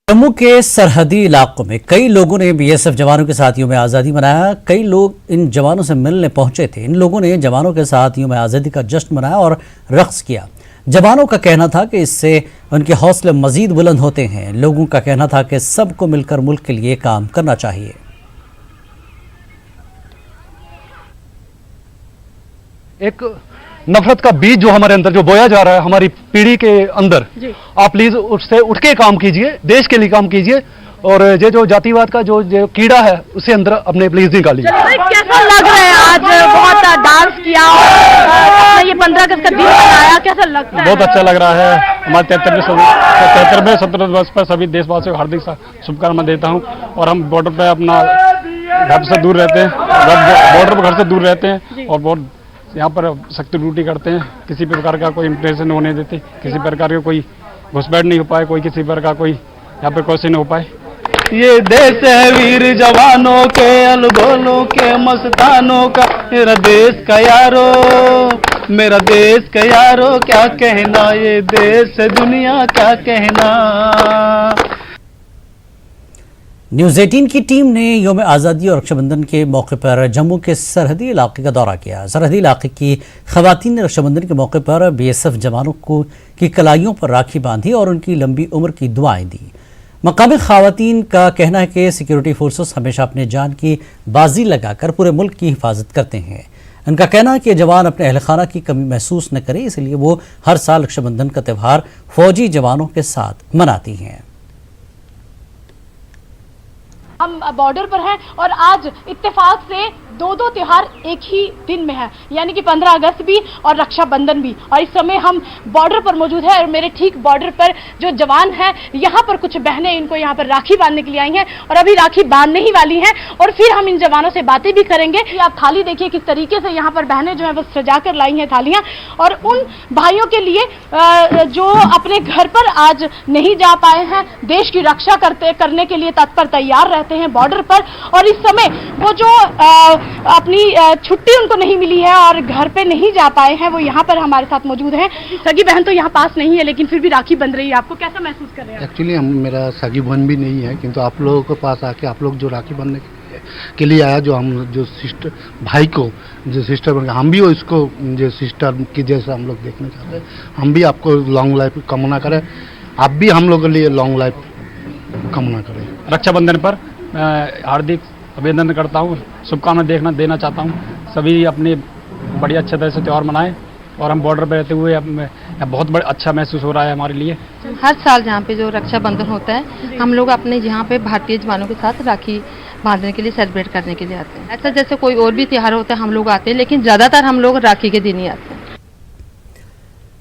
जम्मू के सरहदी इलाकों में कई लोगों ने बीएसएफ जवानों के साथ यौम आज़ादी मनाया। कई लोग इन जवानों से मिलने पहुंचे थे। इन लोगों ने जवानों के साथ यौम आज़ादी का जश्न मनाया और रक्स किया। जवानों का कहना था कि इससे उनके हौसले मजीद बुलंद होते हैं। लोगों का कहना था कि सबको मिलकर मुल्क के लिए काम करना चाहिए। एक नफरत का बीज जो हमारे अंदर जो बोया जा रहा है हमारी पीढ़ी के अंदर, आप प्लीज उससे उठ के काम कीजिए, देश के लिए काम कीजिए और ये जो जातिवाद का जो कीड़ा है उसे अंदर अपने प्लीज निकालिए। कैसा लग रहा है? आज बहुत डांस किया और ये 15 अगस्त का दिन मनाया, कैसा लगता है? बहुत अच्छा लग रहा है। हमारे 73वें स्वतंत्रता दिवस पर सभी देशवासियों को हार्दिक शुभकामनाएं देता हूँ। और हम बॉर्डर पे अपना घर से दूर रहते हैं, बॉर्डर पर घर से दूर रहते हैं और बहुत यहाँ पर सख्त ड्यूटी करते हैं। किसी प्रकार का कोई इम्प्रेशन होने देते, किसी प्रकार का कोई घुसपैठ नहीं हो पाए, कोई किसी प्रकार का कोई यहाँ पर क्वेश्चन हो पाए। ये देश है वीर जवानों के, अलगोलों के, मस्तानों का, मेरा देश का यारो, मेरा देश का यारो, क्या कहना, ये देश है दुनिया क्या कहना। न्यूज़ 18 की टीम ने यौम आज़ादी और रक्षाबंधन के मौके पर जम्मू के सरहदी इलाके का दौरा किया। सरहदी इलाके की खवातीन ने रक्षाबंधन के मौके पर बीएसएफ जवानों की कलाइयों पर राखी बांधी और उनकी लंबी उम्र की दुआएं दी। मकामी खवातीन का कहना है कि सिक्योरिटी फोर्सेस हमेशा अपने जान की बाजी लगाकर पूरे मुल्क की हिफाजत करते हैं। उनका कहना है कि जवान अपने अहल खाना की कमी महसूस न करें, इसलिए वो हर साल रक्षाबंधन का त्यौहार फौजी जवानों के साथ मनाती हैं। हम बॉर्डर पर हैं और आज इत्तेफाक से दो त्योहार एक ही दिन में है, यानी कि 15 अगस्त भी और रक्षाबंधन भी। और इस समय हम बॉर्डर पर मौजूद है और मेरे ठीक बॉर्डर पर जो जवान हैं, यहाँ पर कुछ बहनें इनको यहाँ पर राखी बांधने के लिए आई हैं और अभी राखी बांधने ही वाली हैं और फिर हम इन जवानों से बातें भी करेंगे। आप थाली देखिए किस तरीके से यहाँ पर बहनें जो है वो सजा कर लाई हैं थालियाँ, और उन भाइयों के लिए जो अपने घर पर आज नहीं जा पाए हैं, देश की रक्षा करने के लिए तत्पर तैयार रहते हैं बॉर्डर पर, और इस समय वो जो अपनी छुट्टी उनको नहीं मिली है और घर पे नहीं जा पाए हैं, वो यहाँ पर हमारे साथ मौजूद हैं। सगी बहन तो यहाँ पास नहीं है लेकिन फिर भी राखी बंध रही है, आपको कैसा महसूस कर रहे हैं? एक्चुअली मेरा सगी बहन भी नहीं है, किंतु आप लोगों के पास आके आप लोग जो राखी बांधने के लिए आया, जो हम जो सिस्टर भाई को जो सिस्टर बन, हम भी इसको जो सिस्टर की जैसे हम लोग देखना चाहते हैं। हम भी आपको लॉन्ग लाइफ कामना करें, आप भी हम लोग के लिए लॉन्ग लाइफ कामना करें। रक्षाबंधन पर मैं हार्दिक अभिनंदन करता हूँ, शुभकामनाएं देना चाहता हूँ। सभी अपने बड़ी अच्छे तरह से त्यौहार मनाएं और हम बॉर्डर पर रहते हुए बहुत बड़ा अच्छा महसूस हो रहा है हमारे लिए। हर साल जहाँ पे जो रक्षाबंधन होता है, हम लोग अपने यहाँ पे भारतीय जवानों के साथ राखी बांधने के लिए, सेलिब्रेट करने के लिए आते हैं। ऐसा जैसे कोई और भी त्यौहार होता है हम लोग आते हैं, लेकिन ज़्यादातर हम लोग राखी के दिन ही आते हैं।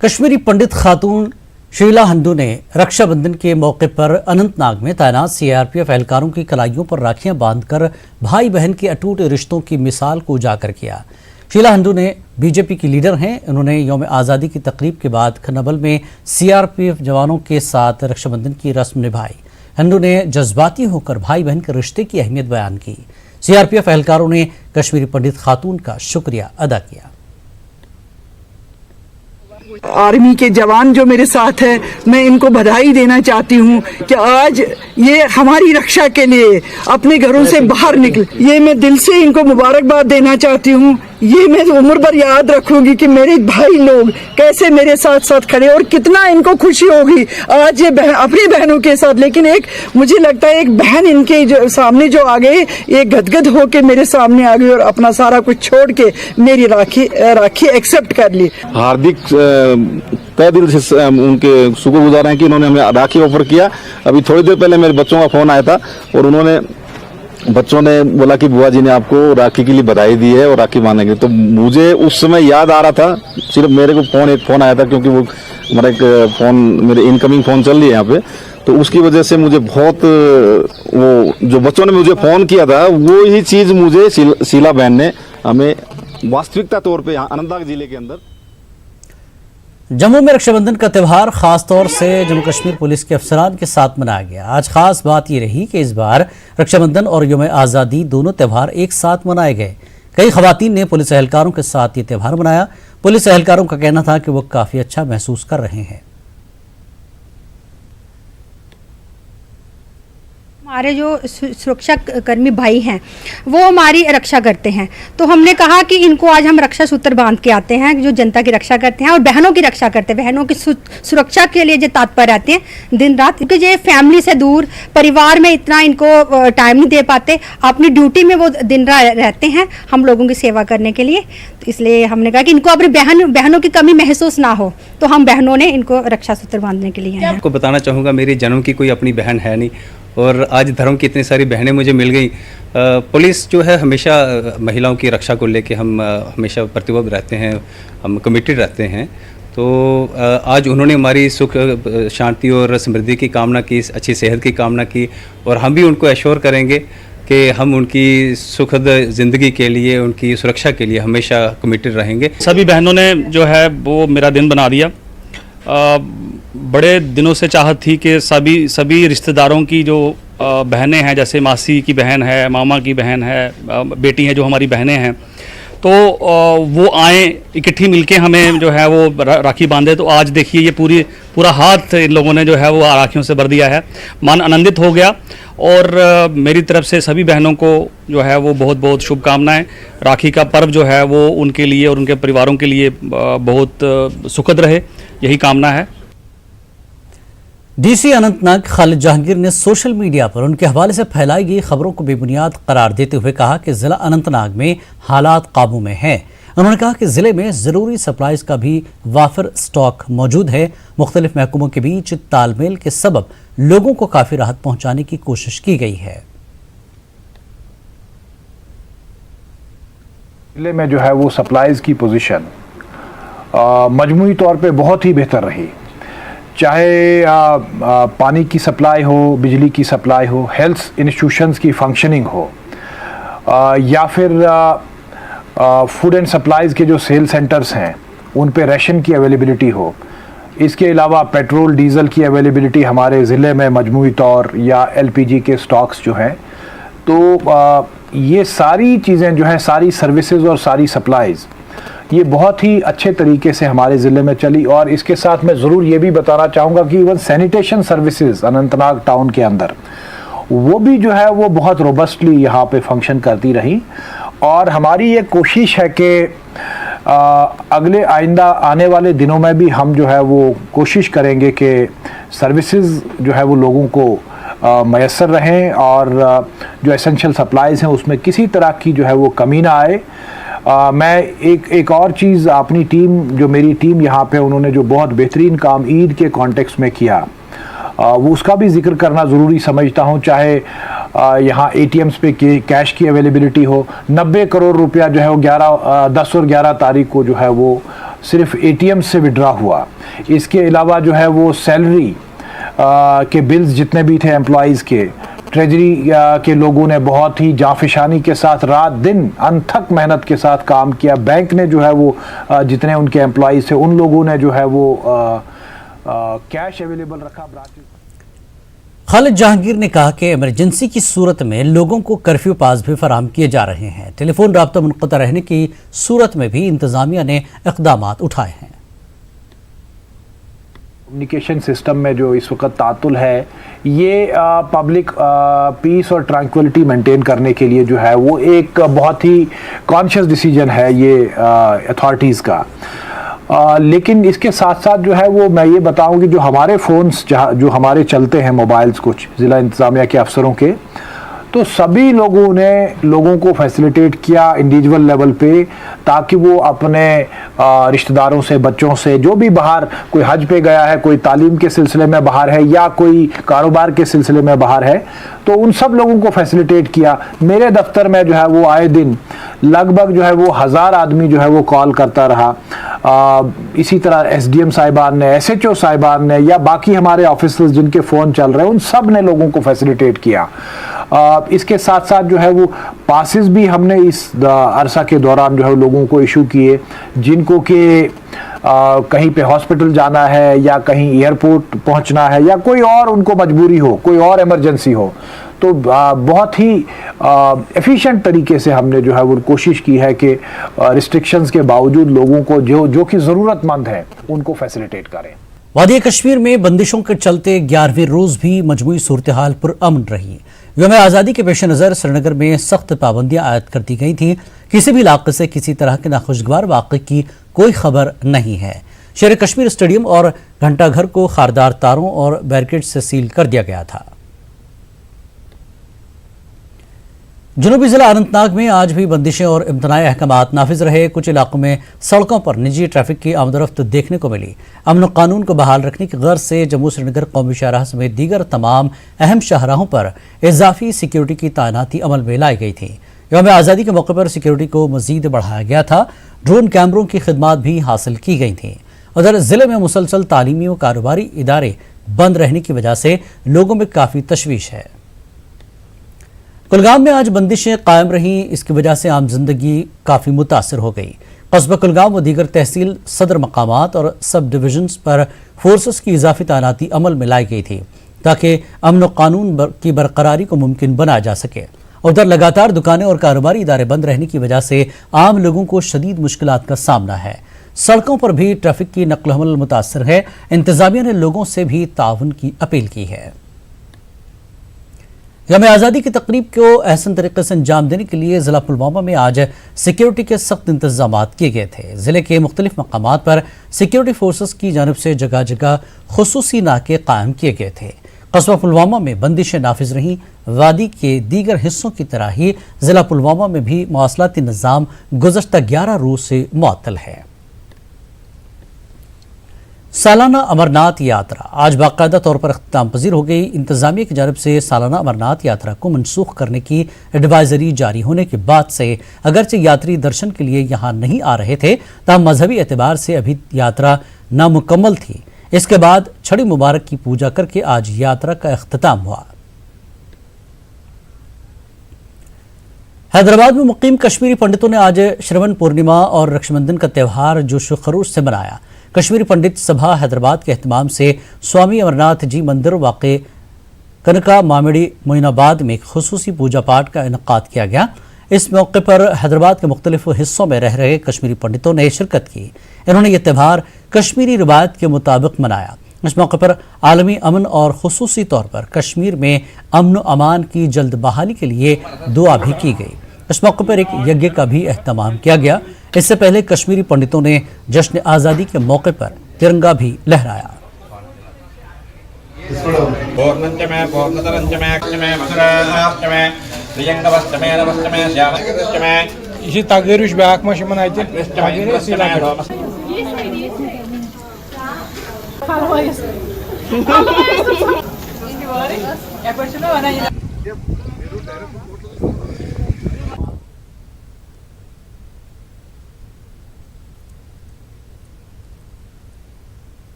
कश्मीरी पंडित खातून शीला हंडू ने रक्षाबंधन के मौके पर अनंतनाग में तैनात सीआरपीएफ एहलकारों की कलाइयों पर राखियां बांधकर भाई बहन के अटूट रिश्तों की मिसाल को उजागर किया। शीला हंडू ने बीजेपी की लीडर हैं। उन्होंने यौम आज़ादी की तकरीब के बाद खन्नबल में सीआरपीएफ जवानों के साथ रक्षाबंधन की रस्म निभाई। हंडू ने जज्बाती होकर भाई बहन के रिश्ते की अहमियत बयान की। सीआरपीएफ एहलकारों ने कश्मीरी पंडित खातून का शुक्रिया अदा किया। आर्मी के जवान जो मेरे साथ हैं, मैं इनको बधाई देना चाहती हूँ कि आज ये हमारी रक्षा के लिए अपने घरों से बाहर निकले। ये मैं दिल से इनको मुबारकबाद देना चाहती हूँ। ये मैं उम्र भर याद रखूंगी कि मेरे भाई लोग कैसे मेरे साथ साथ खड़े और कितना इनको खुशी होगी आज ये अपनी बहनों के साथ। लेकिन एक मुझे लगता है एक बहन इनके सामने जो आ गई, ये गदगद होके मेरे सामने आ गई और अपना सारा कुछ छोड़ के मेरी राखी एक्सेप्ट कर ली। हार्दिक तय दिल से उनके शुक्रगुजार हैं कि उन्होंने हमें राखी ऑफर किया। अभी थोड़ी देर पहले मेरे बच्चों का फोन आया था और बच्चों ने बोला कि बुआ जी ने आपको राखी के लिए बधाई दी है और राखी बांधने के लिए। तो मुझे उस समय याद आ रहा था, सिर्फ मेरे को एक फोन आया था क्योंकि वो हमारा एक फोन, मेरे इनकमिंग फोन चल रही है यहाँ पे, तो उसकी वजह से मुझे बहुत वो जो बच्चों ने मुझे फोन किया था वो ही चीज मुझे शीला बहन ने हमें वास्तविकता तौर पर यहाँ अनंतनाग जिले के अंदर। जम्मू में रक्षाबंधन का त्यौहार खास तौर से जम्मू कश्मीर पुलिस के अफसरान के साथ मनाया गया। आज खास बात यह रही कि इस बार रक्षाबंधन और यौम आज़ादी दोनों त्यौहार एक साथ मनाए गए। कई खवातीन ने पुलिस एहलकारों के साथ ये त्यौहार मनाया। पुलिस एहलकारों का कहना था कि वो काफी अच्छा महसूस कर रहे हैं। हमारे जो सुरक्षा कर्मी भाई हैं वो हमारी रक्षा करते हैं, तो हमने कहा कि इनको आज हम रक्षा सूत्र बांध के आते हैं जो जनता की रक्षा करते हैं और बहनों की रक्षा करते हैं, बहनों की सुरक्षा के लिए जो तत्पर रहते हैं दिन रात, क्योंकि ये फैमिली से दूर, परिवार में इतना इनको टाइम नहीं दे पाते, अपनी ड्यूटी में वो दिन रात रहते हैं हम लोगों की सेवा करने के लिए। तो इसलिए हमने कहा कि इनको अपनी बहनों की कमी महसूस ना हो, तो हम बहनों ने इनको रक्षा सूत्र बांधने के लिए। आपको बताना चाहूँगा मेरे जन्म की कोई अपनी बहन है नहीं और आज धर्म की इतनी सारी बहनें मुझे मिल गई। पुलिस जो है हमेशा महिलाओं की रक्षा को लेके हम हमेशा प्रतिबद्ध रहते हैं, हम कमिटेड रहते हैं। तो आज उन्होंने हमारी सुख शांति और समृद्धि की कामना की, अच्छी सेहत की कामना की और हम भी उनको एश्योर करेंगे कि हम उनकी सुखद ज़िंदगी के लिए, उनकी सुरक्षा के लिए हमेशा कमिटेड रहेंगे। सभी बहनों ने जो है वो मेरा दिन बना दिया। बड़े दिनों से चाहत थी कि सभी रिश्तेदारों की जो बहनें हैं, जैसे मासी की बहन है, मामा की बहन है, बेटी हैं जो हमारी बहनें हैं, तो वो आएँ इकट्ठी मिलके हमें जो है वो राखी बांधे। तो आज देखिए ये पूरा हाथ इन लोगों ने जो है वो राखियों से भर दिया है। मन आनंदित हो गया और मेरी तरफ से सभी बहनों को जो है वो बहुत बहुत शुभकामनाएं। राखी का पर्व जो है वो उनके लिए और उनके परिवारों के लिए बहुत सुखद रहे, यही कामना है। डीसी अनंतनाग खालिद जहांगीर ने सोशल मीडिया पर उनके हवाले से फैलाई गई खबरों को बेबुनियाद करार देते हुए कहा कि जिला अनंतनाग में हालात काबू में हैं। उन्होंने कहा कि जिले में जरूरी सप्लाईज का भी वाफिर स्टॉक मौजूद है। मुख्तलिफ महकमों के बीच तालमेल के सबब लोगों को काफी राहत पहुंचाने की कोशिश की गई है। जिले में जो है वो सप्लाईज की पोजीशन मजमूई तौर पे बहुत ही बेहतर रही, चाहे पानी की सप्लाई हो, बिजली की सप्लाई हो, हेल्थ इंस्टीट्यूशंस की फंक्शनिंग हो, या फिर फूड एंड सप्लाईज के जो सेल सेंटर्स हैं उन पे राशन की अवेलेबिलिटी हो। इसके अलावा पेट्रोल डीजल की अवेलेबिलिटी हमारे ज़िले में मजमूई तौर या एलपीजी के स्टॉक्स जो हैं, तो ये सारी चीज़ें जो हैं, सारी सर्विसेज और सारी सप्लाईज़ ये बहुत ही अच्छे तरीके से हमारे ज़िले में चली। और इसके साथ मैं ज़रूर ये भी बताना चाहूँगा कि even sanitation services Anantnag town के अंदर वो भी जो है वो बहुत रोबस्टली यहाँ पे फंक्शन करती रही। और हमारी ये कोशिश है कि अगले आइंदा आने वाले दिनों में भी हम जो है वो कोशिश करेंगे कि सर्विसेज जो है वो लोगों को मैसर रहें और जो एसेंशियल सप्लाईज़ हैं उसमें किसी तरह की जो है वो कमी ना आए। मैं एक और चीज़ अपनी टीम, जो मेरी टीम यहाँ पे उन्होंने जो बहुत बेहतरीन काम ईद के कॉन्टेक्स्ट में किया, वो उसका भी जिक्र करना ज़रूरी समझता हूँ। चाहे यहाँ एटीएम्स पे कैश की अवेलेबिलिटी हो, 90 करोड़ रुपया जो है वो 10 और 11 तारीख को जो है वो सिर्फ एटीएम से विड्रा हुआ। इसके अलावा जो है वो सैलरी के बिल्स जितने भी थे एम्प्लॉइज़ के, ट्रेजरी के लोगों ने बहुत ही जाफिशानी के साथ रात दिन अनथक मेहनत के साथ काम किया। बैंक ने जो है वो जितने उनके एम्प्लॉइज़ थे उन लोगों ने जो है वो कैश अवेलेबल रखा। खालिद जहांगीर ने कहा कि इमरजेंसी की सूरत में लोगों को कर्फ्यू पास भी फराहम किए जा रहे हैं। टेलीफोन राब्ता मुनक़ता रहने की सूरत में भी इंतजामिया ने इक़दाम उठाए हैं। कम्युनिकेशन सिस्टम में जो इस वक्त तातुल है, ये पब्लिक पीस और ट्रैंक्विलिटी मेंटेन करने के लिए जो है वो एक बहुत ही कॉन्शियस डिसीजन है ये अथॉरिटीज़ का। लेकिन इसके साथ साथ जो है वो मैं ये बताऊं कि जो हमारे फ़ोन्स जो हमारे चलते हैं मोबाइल्स कुछ ज़िला इंतज़ामिया के अफसरों के, तो सभी लोगों ने लोगों को फैसिलिटेट किया इंडिविजुअल लेवल पे, ताकि वो अपने रिश्तेदारों से, बच्चों से, जो भी बाहर कोई हज पे गया है, कोई तालीम के सिलसिले में बाहर है या कोई कारोबार के सिलसिले में बाहर है, तो उन सब लोगों को फैसिलिटेट किया। मेरे दफ्तर में जो है वो आए दिन लगभग जो है वो 1000 आदमी जो है वो कॉल करता रहा। इसी तरह एसडीएम साहिबान ने, एसएचओ साहिबान ने या बाकी हमारे ऑफिसर्स जिनके फ़ोन चल रहे हैं, उन सब ने लोगों को फैसिलिटेट किया। इसके साथ साथ जो है वो पासेस भी हमने इस अरसा के दौरान जो है लोगों को इशू किए, जिनको कि कहीं पे हॉस्पिटल जाना है या कहीं एयरपोर्ट पहुंचना है या कोई और उनको मजबूरी हो, कोई और इमरजेंसी हो, तो बहुत ही एफिशिएंट तरीके से हमने जो है वो कोशिश की है कि रिस्ट्रिक्शंस के बावजूद लोगों को जो कि ज़रूरतमंद है उनको फैसिलिटेट करें। वादी कश्मीर में बंदिशों के चलते 11वें रोज भी मजमूई सूरत हाल पुरअमन रही। यौम आज़ादी के पेश नज़र श्रीनगर में सख्त पाबंदियां आयद कर दी गई थी। किसी भी इलाके से किसी तरह के नाखुशगवार वाक़े की कोई खबर नहीं है। शेर कश्मीर स्टेडियम और घंटाघर को खारदार तारों और बैरिकेड से सील कर दिया गया था। जनूबी जिला अनंतनाग में आज भी बंदिशें और इम्तनाई अहकामात नाफिज रहे। कुछ इलाकों में सड़कों पर निजी ट्रैफिक की आमदरफ्त देखने को मिली। अमन कानून को बहाल रखने की गर्ज से जम्मू श्रीनगर कौमी शाहराह समेत दीगर तमाम अहम शाहराहों पर इजाफी सिक्योरिटी की तैनाती अमल में लाई गई थी। यौम आज़ादी के मौके पर सिक्योरिटी को मजीद बढ़ाया गया था। ड्रोन कैमरों की खिदमात भी हासिल की गई थी। उधर जिले में मुसलसल तालीमी और कारोबारी इदारे बंद रहने की वजह से लोगों में काफ़ी तशवीश है। कुलगाम में आज बंदिशें कायम रहीं। इसकी वजह से आम जिंदगी काफ़ी मुतासर हो गई। कस्बा कुलगाम व दीगर तहसील सदर मकामात और सब डिविजन्स पर फोर्सेस की इजाफी तैनाती अमल में लाई गई थी ताकि अमन व कानून की बरकरारी को मुमकिन बनाया जा सके। उधर लगातार दुकानें और कारोबारी इदारे बंद रहने की वजह से आम लोगों को शदीद मुश्किलात का सामना है। सड़कों पर भी ट्रैफिक की नक्ल हमल मुतासर है। इंतजामिया ने लोगों से भी ताउन की अपील की है। यौम आज़ादी की तकरीब को अहसन तरीके से अंजाम देने के लिए जिला पुलवामा में आज सिक्योरिटी के सख्त इंतजाम किए गए थे। जिले के मुख्तलिफ मकामात पर सिक्योरिटी फोर्सेस की जानब से जगह जगह खुसूसी नाके कायम किए गए थे। कस्बा पुलवामा में बंदिशें नाफिज रहीं। वादी के दीगर हिस्सों की तरह ही जिला पुलवामा में भी मवासलाती निज़ाम गुज़श्ता 11 रोज से मुअत्तल है। सालाना अमरनाथ यात्रा आज बाकायदा तौर पर अख्ताम पजीर हो गई। इंतजामिया की जानब से सालाना अमरनाथ यात्रा को मनसूख करने की एडवाइजरी जारी होने के बाद से अगरचे यात्री दर्शन के लिए यहाँ नहीं आ रहे थे, तब मजहबी एतबार से अभी यात्रा नामुकम्मल थी। इसके बाद छड़ी मुबारक की पूजा करके आज यात्रा का अख्ताम हुआ। हैदराबाद में मुकीम कश्मीरी पंडितों ने आज श्रवण पूर्णिमा और रक्षाबंधन का त्यौहार जोश खरूश से मनाया। कश्मीरी पंडित सभा हैदराबाद के एहतमाम से स्वामी अमरनाथ जी मंदिर वाक़े कनका मामिड़ी मोइनाबाद में खुसूसी पूजा पाठ का इनकाद किया गया। इस मौके पर हैदराबाद के मुख्तलिफ हिस्सों में रह रहे कश्मीरी पंडितों ने शिरकत की। इन्होंने यह त्यौहार कश्मीरी रिवायत के मुताबिक मनाया। इस मौके पर आलमी अमन और खुसूसी तौर पर कश्मीर में अमन व अमान की जल्द बहाली के लिए दुआ भी की गई। इस मौके पर एक यज्ञ का भी एहतमाम किया गया। इससे पहले कश्मीरी पंडितों ने जश्न आज़ादी के मौके पर तिरंगा भी लहराया। इसी तगेरुश बैक मशमन आते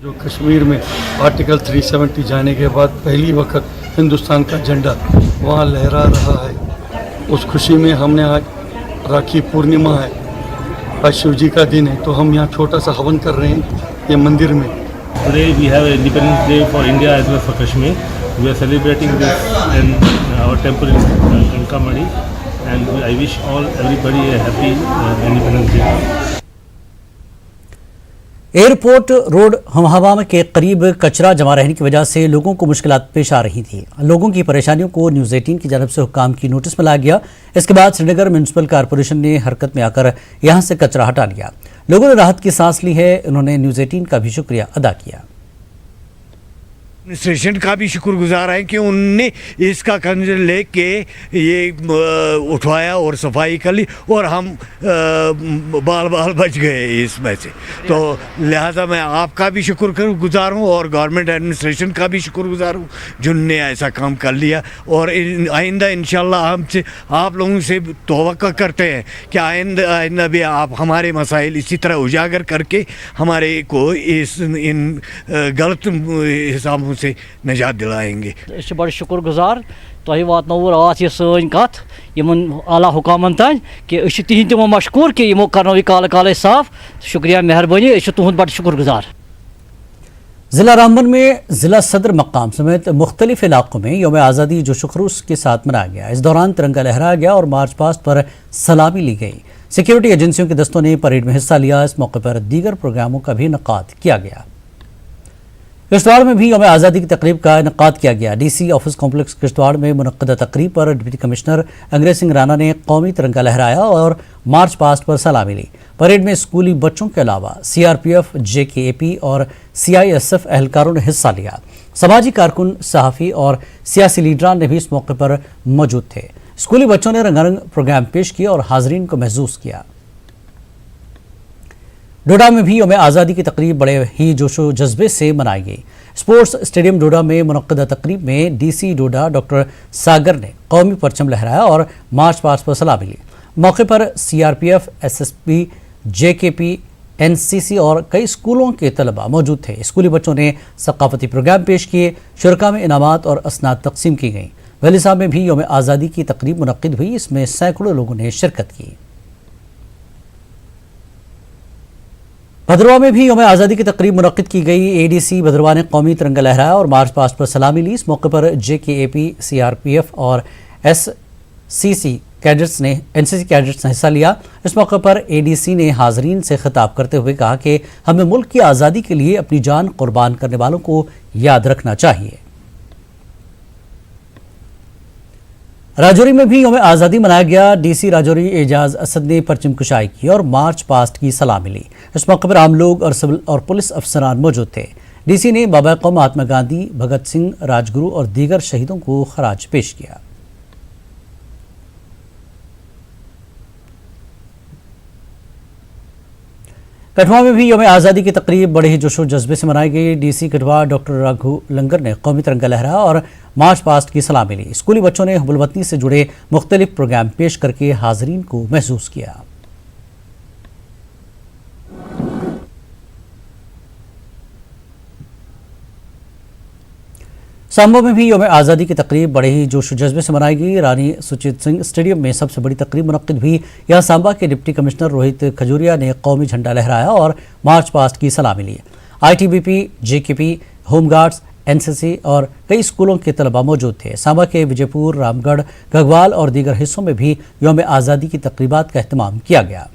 जो कश्मीर में आर्टिकल 370 जाने के बाद पहली वक्त हिंदुस्तान का झंडा वहाँ लहरा रहा है। उस खुशी में हमने आज राखी पूर्णिमा है, आज शिव जी का दिन है, तो हम यहाँ छोटा सा हवन कर रहे हैं ये मंदिर में। Today we have Independence Day for India as well for Kashmir. We are celebrating this in our temple in Kankamadi, and I wish everybody a happy Independence Day. Airport road हवा के करीब कचरा जमा रहने की वजह से लोगों को मुश्किलात पेश आ रही थी। लोगों की परेशानियों को न्यूज़ 18 की जानब से हुक्काम की नोटिस में लाया गया। इसके बाद श्रीनगर म्यूनसिपल कॉरपोरेशन ने हरकत में आकर यहां से कचरा हटा लिया। लोगों ने राहत की सांस ली है। उन्होंने न्यूज़ 18 का भी शुक्रिया अदा किया। एडमिनिस्ट्रेशन का भी शुक्रगुजार है कि उनने इसका कंजर लेके ये उठवाया और सफाई कर ली और हम बाल बच गए इसमें से। तो लिहाजा मैं आपका भी शुक्रगुजार हूँ और गवर्नमेंट एडमिनिस्ट्रेशन का भी शुक्रगुजार हूँ जिनने ऐसा काम कर लिया। और आइंदा इंशाल्लाह हमसे आप लोगों से तवक्को करते हैं कि आइंदा भी आप हमारे मसाइल इसी तरह उजागर करके हमारे को इन गलत हिसाबों से निजात दिलाएंगे। बड़ शुक्रगुजार तुम वातनोव रात यह सन कत आला हुकामन तान कि तिहिंद तमो मशकूर कि यमो करनो यह काल काल साफ। शुक्रिया मेहरबानी तुहद बड़ शुक्रगुजार। जिला रामबन में जिला सदर मकाम समेत मुख्तलिफ इलाकों में यौम आज़ादी जोश खरूश के साथ मनाया गया। इस दौरान तिरंगा लहराया गया और मार्च पास्ट पर सलामी ली गई। सिक्योरिटी एजेंसियों के दस्तों ने परेड में हिस्सा लिया। इस मौके पर दीगर प्रोग्रामों का भी इनकाद किया गया। किश्तवाड़ में भी यौम आज़ादी की तकरीब का इनेकाद किया गया। डीसी ऑफिस कॉम्प्लेक्स किश्तवाड़ में मुनक्कदा तकरीब पर डिप्टी कमिश्नर अंग्रेज सिंह राणा ने कौमी तिरंगा लहराया और मार्च पास्ट पर सलामी ली। परेड में स्कूली बच्चों के अलावा CRPF, JKAP और CISF एहलकारों ने हिस्सा लिया। समाजी कारकुन, सहाफ़ी और सियासी लीडरान ने भी इस मौके पर मौजूद थे। स्कूली बच्चों ने रंगारंग प्रोग्राम पेश किए और हाजरीन को महसूस किया। डोडा में भी यौम आज़ादी की तकरीब बड़े ही जोशो जज्बे से मनाई गई। स्पोर्ट्स स्टेडियम डोडा में मुनक्कदा तकरीब में DC डोडा डॉक्टर सागर ने कौमी परचम लहराया और मार्च पास्ट पर सलामी ली। मौके पर CRPF, SSB, JKP, NCC और कई स्कूलों के तलबा मौजूद थे। स्कूली बच्चों ने सकाफती प्रोग्राम पेश किए। शुरका में इनामात और असनाद तकसीम की गई। वैली साहब में भी यौम आज़ादी की तकरीब मुनक्किद हुई। इसमें सैकड़ों लोगों ने शिरकत की। भद्रवाह में भी यौम आज़ादी की तकरीब मुनक्किद की गई। ADC भद्रवाह ने कौमी तिरंगा लहराया और मार्च पास्ट पर सलामी ली। इस मौके पर JKAP, CRPF और NCC कैडेट्स ने हिस्सा लिया। इस मौके पर ADC ने हाजरीन से खिताब करते हुए कहा कि हमें मुल्क की आज़ादी के लिए अपनी जान कुर्बान करने वालों को याद रखना चाहिए। राजौरी में भी यौम आज़ादी मनाया गया। DC राजौरी एजाज असद ने परचम कुशाई की और मार्च पास्ट की सलामी ली। इस मौके पर आम लोग और सिविल और पुलिस अफसरान मौजूद थे। DC ने बाबा कौम महात्मा गांधी, भगत सिंह, राजगुरु और दीगर शहीदों को खराज पेश किया। कठुआ में भी यौम आज़ादी की तकरीब बड़े ही जोशो जज्बे से मनाई गई। DC कठुआ डॉक्टर रघु लंगर ने कौमी तिरंगा लहराया और मार्च पास्ट की सलामी ली। स्कूली बच्चों ने हुब्बुल वतनी से जुड़े मुख्तलिफ प्रोग्राम पेश करके हाजरीन को महसूस किया। सांबा में भी यौम आज़ादी की तकरीब बड़े ही जोश जज्बे से मनाई गई। रानी सुचेत सिंह स्टेडियम में सबसे बड़ी तकरीब मुनक्किद हुई। यहाँ सांबा के डिप्टी कमिश्नर रोहित खजूरिया ने कौमी झंडा लहराया और मार्च पास्ट की सलामी ली। ITBP, JKP, होमगार्ड्स, NCC और कई स्कूलों के तलबा मौजूद थे। सांबा के विजयपुर, रामगढ़, गढ़वाल और दीगर हिस्सों में भी यौम आज़ादी की तकरीबात का एहतमाम किया गया।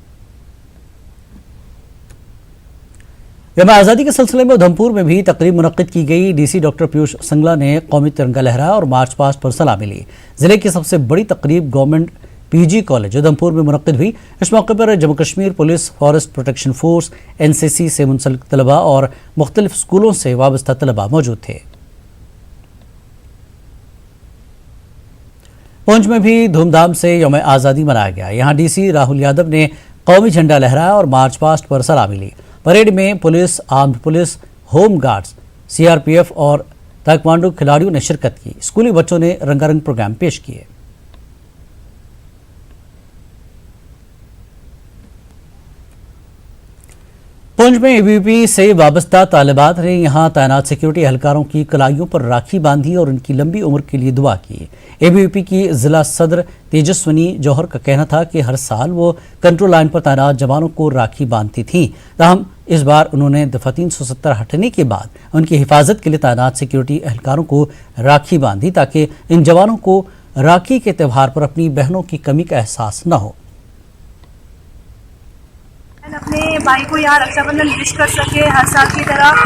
यौम आज़ादी के सिलसिले में उधमपुर में भी तकरीब मुनक्किद की गई। DC डॉक्टर पीयूष संगला ने कौमी तिरंगा लहराया और मार्च पास्ट पर सलामी ली। जिले की सबसे बड़ी तकरीब गवर्नमेंट PG कॉलेज उधमपुर में मुनक्किद हुई। इस मौके पर Jammu Kashmir police, forest protection force, NCC से मुंसलिक तलबा और मुख्तलिफ स्कूलों से वाबस्ता तलबा मौजूद थे। पुंछ में भी धूमधाम से यौम आज़ादी मनाया गया। यहाँ DC राहुल यादव ने कौमी झंडा लहराया और मार्च पास्ट पर सलामी ली। परेड में police, armed police, home guards, CRPF और ताइक्वांडो खिलाड़ियों ने शिरकत की। स्कूली बच्चों ने रंगारंग प्रोग्राम पेश किए। पुंछ में ABVP से वाबस्ता तालिबात ने यहां तैनात सिक्योरिटी एहलकारों की कलाइयों पर राखी बांधी और उनकी लंबी उम्र के लिए दुआ की। ABVP की जिला सदर तेजस्वनी जौहर का कहना था कि हर साल वो कंट्रोल लाइन पर तैनात जवानों को राखी बांधती थी। ताहम इस बार उन्होंने दफा 370 हटने के बाद उनकी हिफाजत के लिए तैनात सिक्योरिटी एहलकारों को राखी बांधी ताकि इन जवानों को राखी के त्यौहार पर अपनी बहनों की कमी का एहसास न हो। अपने भाई को यहाँ रक्षाबंधन विश कर सके हर साल की तरह,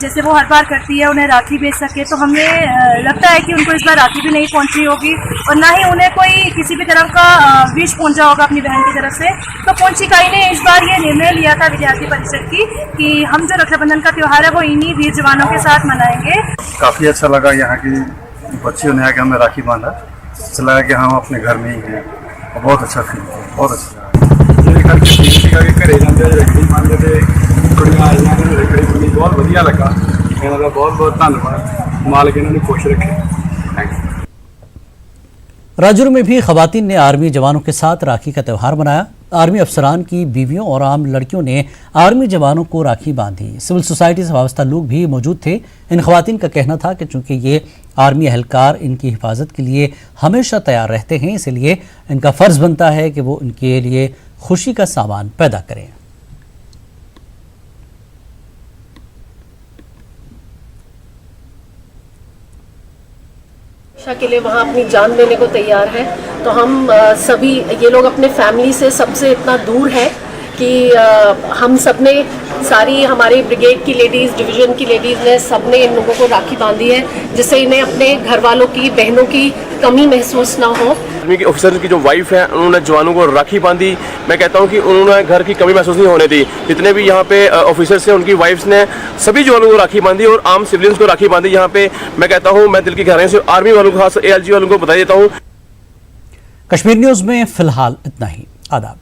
जैसे वो हर बार करती है, उन्हें राखी भेज सके। तो हमें लगता है कि उनको इस बार राखी भी नहीं पहुँची होगी और ना ही उन्हें कोई किसी भी तरफ का विश पहुँचा होगा अपनी बहन की तरफ से। तो पुंछ इकाई ने इस बार ये निर्णय लिया था विद्यार्थी परिषद की कि हम जो रक्षाबंधन का त्यौहार है वो इन्हीं वीर जवानों के साथ मनाएंगे। काफ़ी अच्छा लगा, यहाँ की बच्चियों ने आके हमें राखी बांधा, अच्छा लगा कि हम अपने घर में ही हैं। बहुत अच्छा फील किया, बहुत अच्छा लगा। घरे जाते रखड़ी पाते थे, कुड़ियां आई रखड़ी बनी, बहुत वधिया लगा। इन्हों का बहुत बहुत धन्यवाद, मालिक इन्होंने खुश रखे। राजौरी में भी खवातीन ने आर्मी जवानों के साथ राखी का त्यौहार मनाया। आर्मी अफसरान की बीवियों और आम लड़कियों ने आर्मी जवानों को राखी बांधी। सिविल सोसाइटी से वाबस्ता लोग भी मौजूद थे। इन खवातीन का कहना था कि चूंकि ये आर्मी एहलकार इनकी हिफाजत के लिए हमेशा तैयार रहते हैं, इसलिए इनका फ़र्ज़ बनता है कि वो इनके लिए खुशी का सामान पैदा करें। रक्षा के लिए वहाँ अपनी जान देने को तैयार है। तो हम सभी ये लोग अपने फैमिली से सबसे इतना दूर है कि हम सब ने सारी हमारी ब्रिगेड की लेडीज़, डिवीज़न की लेडीज़ ने सबने इन लोगों को राखी बांधी है, जिससे इन्हें अपने घर वालों की, बहनों की कमी महसूस ना हो। आर्मी के ऑफिसर की जो वाइफ है उन्होंने जवानों को राखी बांधी। मैं कहता हूं कि उन्होंने घर की कमी महसूस नहीं होने दी। जितने भी यहाँ पे ऑफिसर्स हैं उनकी वाइफ्स ने सभी जवानों को राखी बांधी और आम सिविलियंस को राखी बांधी। यहाँ पे मैं कहता हूँ, मैं दिल की गहराई से आर्मी वालों को, खास ALG वालों को बधाई देता हूँ। कश्मीर न्यूज में फिलहाल इतना ही। आदाब।